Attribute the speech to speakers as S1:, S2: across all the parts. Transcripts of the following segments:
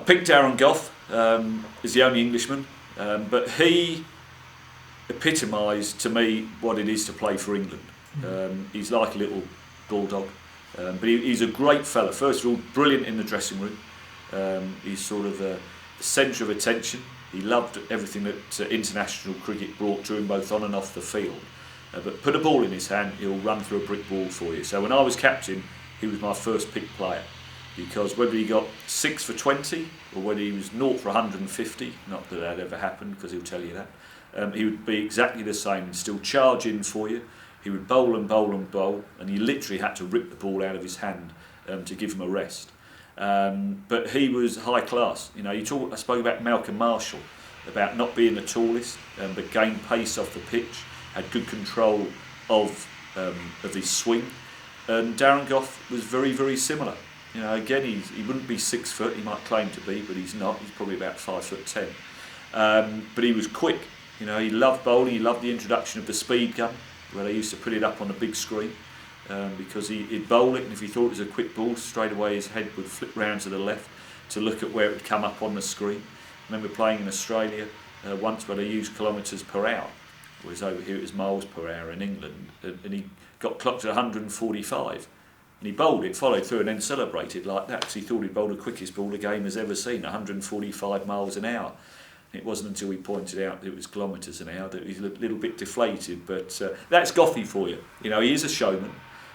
S1: picked Darren Gough as the only Englishman, but he epitomised to me what it is to play for England. He's like a little bulldog, but he's a great fella. First of all, brilliant in the dressing room. He's sort of the centre of attention. He loved everything that international cricket brought to him, both on and off the field. But put a ball in his hand, he'll run through a brick wall for you. So when I was captain, he was my first pick player, because whether he got 6 for 20 or whether he was 0 for 150, not that that ever happened, because he'll tell you that, he would be exactly the same and still charge in for you. He would bowl and bowl and bowl, and you literally had to rip the ball out of his hand to give him a rest. But he was high class. You know, I spoke about Malcolm Marshall, about not being the tallest, but gained pace off the pitch, had good control of his swing. And Darren Gough was very, very similar. You know, again, he wouldn't be 6 foot, he might claim to be, but he's not. He's probably about 5'10". But he was quick. You know, he loved bowling, he loved the introduction of the speed gun, where they used to put it up on the big screen, because he'd bowl it, and if he thought it was a quick ball, straight away his head would flip round to the left to look at where it would come up on the screen. I remember playing in Australia once where they used kilometres per hour, whereas over here it was miles per hour in England, and he got clocked at 145. And he bowled it, followed through, and then celebrated like that, because he thought he'd bowled the quickest ball the game has ever seen, 145 miles an hour. It wasn't until we pointed out that it was kilometres an hour that he was a little bit deflated. But that's Goughy for you. You know, he is a showman,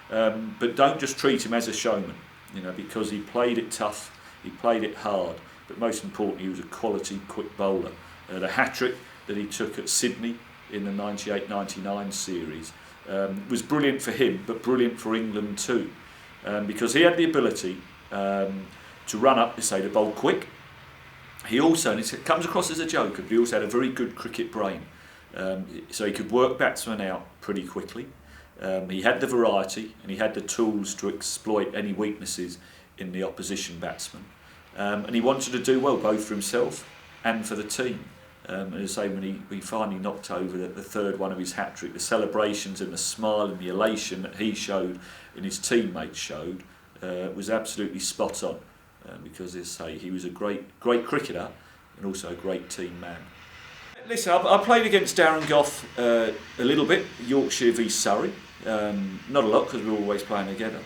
S1: but don't just treat him as a showman. You know, because he played it tough, he played it hard, but most importantly, he was a quality, quick bowler. The hat-trick that he took at Sydney in the 98-99 series was brilliant for him, but brilliant for England too, because he had the ability to run up, say, to bowl quick. He also, and it comes across as a joker, but he also had a very good cricket brain. So he could work batsmen out pretty quickly. He had the variety, and he had the tools to exploit any weaknesses in the opposition batsman. And he wanted to do well, both for himself and for the team. As I say, when he finally knocked over the third one of his hat-trick, the celebrations and the smile and the elation that he showed and his teammates showed was absolutely spot on. Because, as I say, he was a great cricketer and also a great team man. Listen, I played against Darren Gough a little bit, Yorkshire v Surrey. Not a lot, because we were always playing together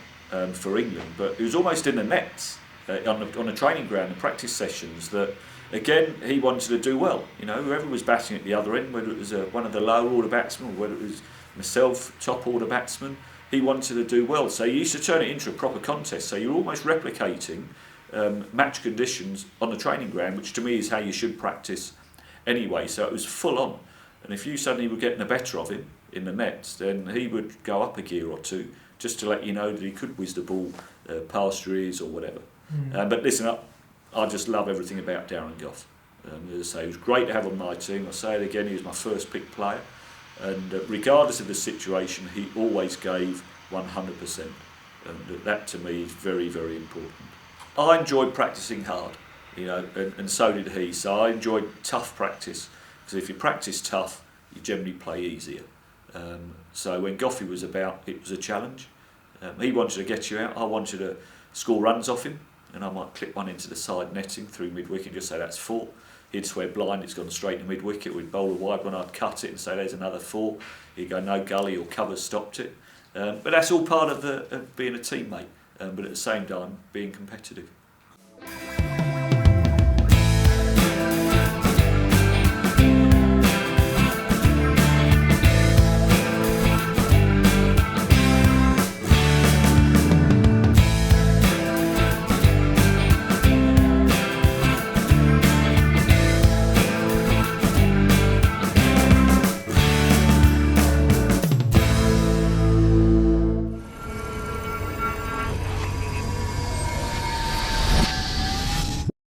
S1: for England, but it was almost in the nets on the training ground, the practice sessions, that again he wanted to do well. You know, whoever was batting at the other end, whether it was one of the lower order batsmen or whether it was myself, top order batsman, he wanted to do well. So he used to turn it into a proper contest. So you're almost replicating match conditions on the training ground, which to me is how you should practice anyway. So it was full on, and if you suddenly were getting the better of him in the nets, then he would go up a gear or two just to let you know that he could whiz the ball past your ears or whatever. But listen, I just love everything about Darren Gough. As I say, he was great to have on my team. I'll say it again, he was my first pick player, and regardless of the situation, he always gave 100%, and that to me is very, very important. I enjoyed practising hard, you know, and so did he. So I enjoyed tough practice, because if you practice tough, you generally play easier. So when Goughy was about, it was a challenge. He wanted to get you out. I wanted to score runs off him, and I might clip one into the side netting through mid-wicket and just say that's 4. He'd swear blind it's gone straight to mid-wicket. We'd bowl a wide one, I'd cut it and say there's another 4. He'd go no gully or cover stopped it. But that's all part of being a teammate. But at the same time, being competitive.